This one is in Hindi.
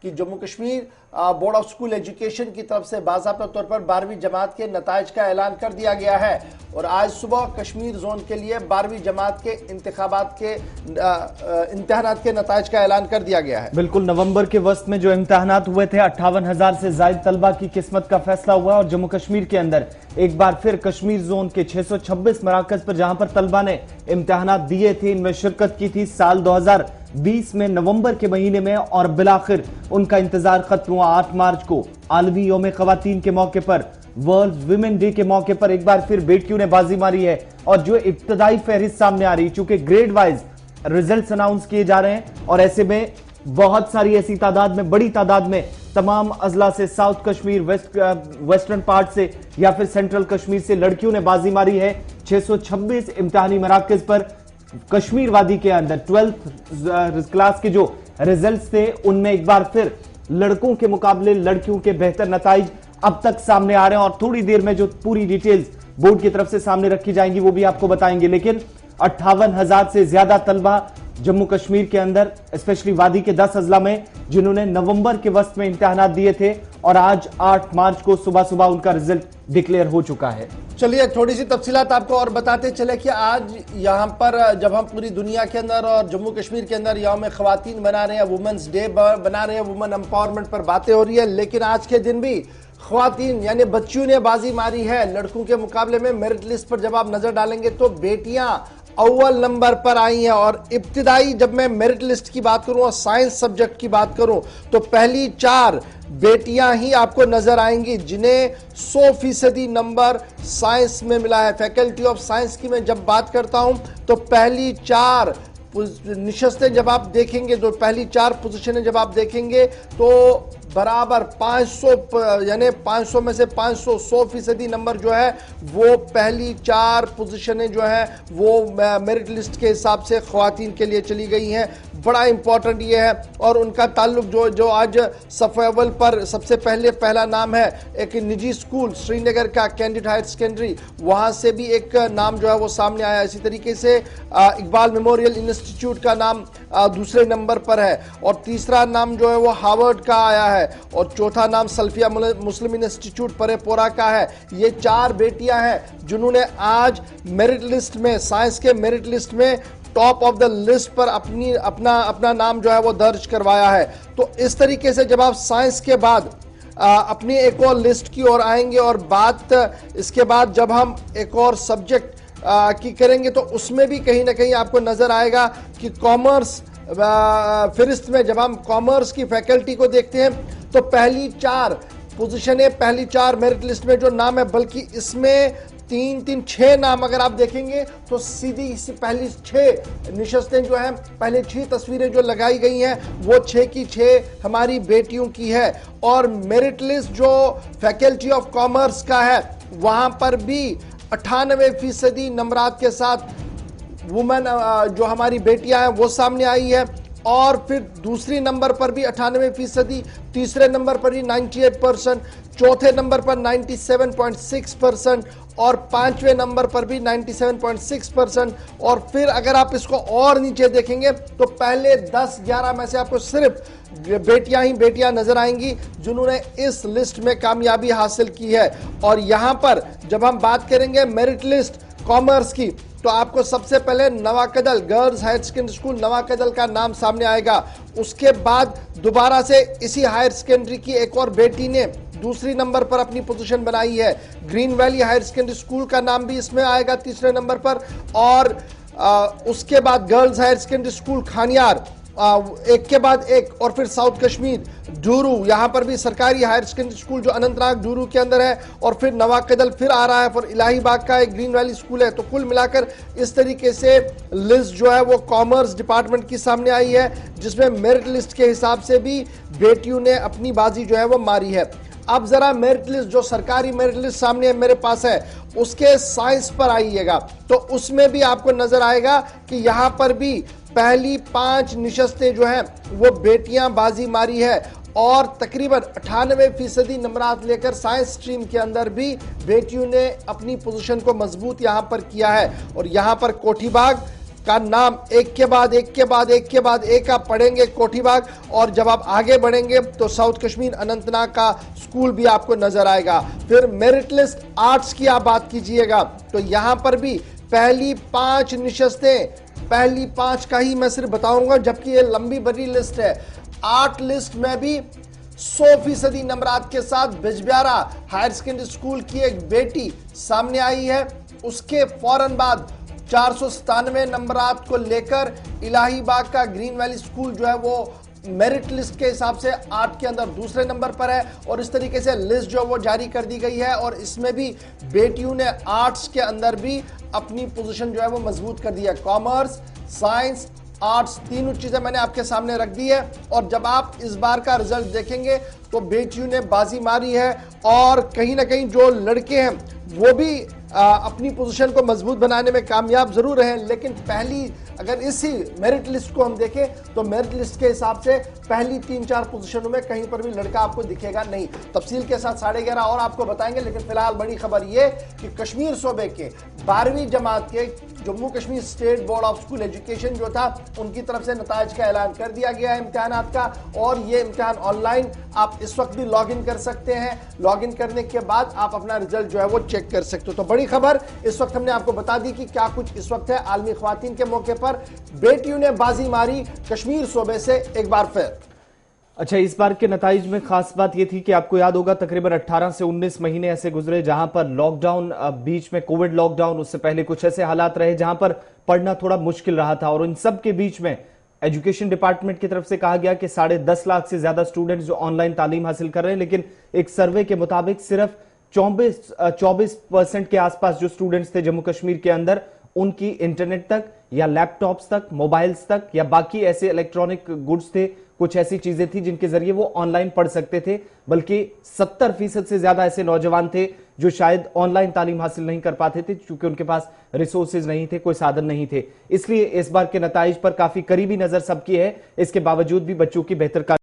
कि Jammu Kashmir board of school education की तरफ से बाज़ाब्ता तौर पर 12वीं जमात के नताइज का ऐलान कर दिया गया है और आज सुबह कश्मीर जोन के लिए 12वीं जमात के इंतखाबात के इम्तिहानात के नताइज का ऐलान कर दिया गया है। बिल्कुल, नवंबर के वस्त में जो इम्तिहानात हुए थे 58,000 से ज्यादा तलबा की किस्मत का फैसला हुआ और जम्मू कश्मीर के अंदर एक बार फिर कश्मीर जोन के 626 मराकज पर जहां पर तलबा ने इम्तिहानात दिए थे, इनमें शिरकत की थी साल 2020 में नवंबर के महीने में और बिलाखिर उनका इंतजार खत्म हुआ 8 मार्च को आलमी यौम ख़वातीन के मौके पर, वर्ल्ड विमेन डे के मौके पर एक बार फिर बेटियों ने बाजी मारी है और जो इब्तदाई फहरिस्त सामने आ रही है, चूंकि ग्रेड वाइज रिजल्ट अनाउंस किए जा रहे हैं और ऐसे में बहुत सारी ऐसी तादाद में, बड़ी तादाद में तमाम अजला से, साउथ कश्मीर, वेस्टर्न पार्ट से या फिर सेंट्रल कश्मीर से लड़कियों ने बाजी मारी है। 626 इम्तिहानी मराकज पर कश्मीर वादी के अंदर 12th क्लास के जो रिजल्ट्स थे उनमें एक बार फिर लड़कों के मुकाबले लड़कियों के बेहतर नताइज अब तक सामने आ रहे हैं और थोड़ी देर में जो पूरी डिटेल्स बोर्ड की तरफ से सामने रखी जाएंगी वो भी आपको बताएंगे। लेकिन 58,000 से ज्यादा तलबा जम्मू कश्मीर के अंदर, स्पेशली वादी के 10 अजला में, जिन्होंने नवंबर के वक्त में इम्तिहानात दिए थे और आज 8 मार्च को सुबह सुबह उनका रिजल्ट डिक्लेयर हो चुका है। चलिए थोड़ी सी तफसीलात आपको और बताते चले कि आज यहाँ पर जब हम पूरी दुनिया के अंदर और जम्मू कश्मीर के अंदर यौम ख़वातीन मना रहे हैं, वुमेन्स डे बना रहे हैं, वुमेन एम्पावरमेंट पर बातें हो रही है, लेकिन आज के दिन भी ख़वातीन यानी बच्चियों ने बाजी मारी है लड़कों के मुकाबले में। मेरिट लिस्ट पर जब आप नजर डालेंगे तो बेटियां अव्वल नंबर पर आई हैं और इब्तिदाई जब मैं मेरिट लिस्ट की बात करूं और साइंस सब्जेक्ट की बात करूं तो पहली 4 बेटियां ही आपको नजर आएंगी जिन्हें 100% नंबर साइंस में मिला है। फैकल्टी ऑफ साइंस की मैं जब बात करता हूं तो पहली 4 निशस्तें जब आप देखेंगे, तो पहली 4 पोजीशनें जब आप देखेंगे तो बराबर 500 यानी 500 में से 500 100% नंबर जो है वो पहली 4 पोजीशनें जो है वो मेरिट लिस्ट के हिसाब से ख़वातीन के लिए चली गई हैं। बड़ा इंपॉर्टेंट ये है और उनका ताल्लुक जो आज सफ़े अव्वल पर सबसे पहला नाम है एक निजी स्कूल श्रीनगर का कैंडिडेट हायर सेकेंडरी, वहाँ से भी एक नाम जो है वो सामने आया। इसी तरीके से इकबाल मेमोरियल इंस्टीट्यूट का नाम दूसरे नंबर पर है और तीसरा नाम जो है वो हार्वर्ड का आया है और चौथा नाम सल्फिया मुस्लिम इंस्टीट्यूट परेपोरा का है। ये 4 बेटियां हैं जिन्होंने आज मेरिट लिस्ट में, साइंस के मेरिट लिस्ट में टॉप ऑफ द लिस्ट पर अपना नाम जो है वो दर्ज करवाया है। तो इस तरीके से जब आप साइंस के बाद अपनी एक और लिस्ट की ओर आएंगे और बात इसके बाद जब हम एक और सब्जेक्ट की करेंगे तो उसमें भी कहीं ना कहीं आपको नजर आएगा कि कॉमर्स फहरिस्त में जब हम कॉमर्स की फैकल्टी को देखते हैं तो पहली 4 पोजीशनें, पहली 4 मेरिट लिस्ट में जो नाम है, बल्कि इसमें 6 नाम अगर आप देखेंगे तो सीधी पहली 6 निशस्तें जो हैं, पहले 6 तस्वीरें जो लगाई गई हैं वो 6 की 6 हमारी बेटियों की है। और मेरिट लिस्ट जो फैकल्टी ऑफ कॉमर्स का है वहां पर भी 98% नंबरात के साथ वुमेन जो हमारी बेटियां हैं वो सामने आई है। और फिर दूसरी नंबर पर भी 98%, तीसरे नंबर पर भी 98%, चौथे नंबर पर 97.6% और 5वें नंबर पर भी 97.6%। और फिर अगर आप इसको और नीचे देखेंगे तो पहले 10-11 में से आपको सिर्फ बेटियां ही बेटियां नजर आएंगी जिन्होंने इस लिस्ट में कामयाबी हासिल की है। और यहां पर जब हम बात करेंगे मेरिट लिस्ट कॉमर्स की तो आपको सबसे पहले Nawakadal girls higher secondary school Nawakadal का नाम सामने आएगा। उसके बाद दोबारा से इसी हायर सेकेंडरी की एक और बेटी ने दूसरी नंबर पर अपनी पोजीशन बनाई है। Green Valley higher secondary school का नाम भी इसमें आएगा तीसरे नंबर पर। और उसके बाद girls higher secondary school Khanyar एक के बाद एक, और फिर साउथ कश्मीर डूरू, यहां पर भी सरकारी हायर सेकेंडरी स्कूल जो अनंतनाग डूरू के अंदर है। और फिर नवाकदल फिर आ रहा है, फिर इलाहीबाग का एक ग्रीन वैली स्कूल है। तो कुल मिलाकर इस तरीके से लिस्ट जो है वो कॉमर्स डिपार्टमेंट की सामने आई है जिसमें मेरिट लिस्ट के हिसाब से भी बेटियों ने अपनी बाजी जो है वो मारी है। अब जरा मेरिट लिस्ट जो सरकारी मेरिट लिस्ट सामने मेरे पास है उसके साइंस पर आइएगा तो उसमें भी आपको नजर आएगा कि यहां पर भी पहली 5 निशस्तें जो हैं वो बेटियां बाजी मारी है और तकरीबन 98% नंबरात लेकर साइंस स्ट्रीम के अंदर भी बेटियों ने अपनी पोजीशन को मजबूत यहां पर किया है। और यहां पर कोठीबाग, का नाम एक के बाद एक के बाद एक के बाद एक आप पढ़ेंगे कोठीबाग, और जब आप आगे बढ़ेंगे तो साउथ कश्मीर अनंतनाग का स्कूल भी आपको नजर आएगा। फिर मेरिट लिस्ट आर्ट्स की आप बात कीजिएगा तो यहां पर भी पहली 5 निशस्तें, पहली 5 का ही मैं सिर्फ बताऊंगा, जबकि ये लंबी बड़ी लिस्ट है। आर्ट लिस्ट में भी 100% नंबरात के साथ बिजबियारा हायर सेकेंडरी स्कूल की एक बेटी सामने आई है। उसके फौरन बाद 497 नंबरात को लेकर इलाहीबाग का ग्रीन वैली स्कूल जो है वो मेरिट लिस्ट के हिसाब से आर्ट के अंदर दूसरे नंबर पर है, और इस तरीके से लिस्ट जो वो जारी कर दी गई है, और इसमें भी बेटियों ने आर्ट्स के अंदर भी अपनी पोजीशन जो है वो मजबूत कर दी है। कॉमर्स, साइंस, आर्ट्स तीनों चीजें मैंने आपके सामने रख दी है, और जब आप इस बार का रिजल्ट देखेंगे तो बेटियों ने बाजी मारी है, और कहीं ना कहीं जो लड़के हैं वो भी अपनी पोजीशन को मजबूत बनाने में कामयाब जरूर रहे। लेकिन पहली, अगर इसी मेरिट लिस्ट को हम देखें तो मेरिट लिस्ट के हिसाब से पहली 3-4 पोजीशनों में कहीं पर भी लड़का आपको दिखेगा नहीं। तफसील के साथ 11:30 और आपको बताएंगे, लेकिन फिलहाल बड़ी खबर यह कि कश्मीर सूबे के 12वीं जमात के Jammu Kashmir state board of school education जो था, उनकी तरफ से नताइज का ऐलान कर दिया गया है इम्तिहानात का, और ये इम्तिहान ऑनलाइन आप इस वक्त भी लॉग इन कर सकते हैं। लॉग इन करने के बाद आप अपना रिजल्ट जो है वो चेक कर सकते हो। तो बड़ी खबर इस वक्त हमने आपको बता दी कि क्या कुछ इस वक्त है। आलमी ख्वातीन के मौके पर बेटियों ने बाजी मारी कश्मीर सूबे से एक बार फिर। अच्छा, इस बार के नताइज में खास बात यह थी कि आपको याद होगा तकरीबन 18 से 19 महीने ऐसे गुजरे जहां पर लॉकडाउन, बीच में कोविड लॉकडाउन, उससे पहले कुछ ऐसे हालात रहे जहां पर पढ़ना थोड़ा मुश्किल रहा था, और इन सब के बीच में एजुकेशन डिपार्टमेंट की तरफ से कहा गया कि 10.5 लाख से ज्यादा स्टूडेंट्स जो ऑनलाइन तालीम हासिल कर रहे हैं, लेकिन एक सर्वे के मुताबिक सिर्फ 24% के आसपास जो स्टूडेंट्स थे जम्मू कश्मीर के अंदर, उनकी इंटरनेट तक या लैपटॉप्स तक, मोबाइल्स तक या बाकी ऐसे इलेक्ट्रॉनिक गुड्स थे, कुछ ऐसी चीजें थी जिनके जरिए वो ऑनलाइन पढ़ सकते थे। बल्कि 70% से ज्यादा ऐसे नौजवान थे जो शायद ऑनलाइन तालीम हासिल नहीं कर पाते थे, क्योंकि उनके पास रिसोर्सेज नहीं थे, कोई साधन नहीं थे। इसलिए इस बार के नताइज पर काफी करीबी नजर सबकी है। इसके बावजूद भी बच्चों की बेहतर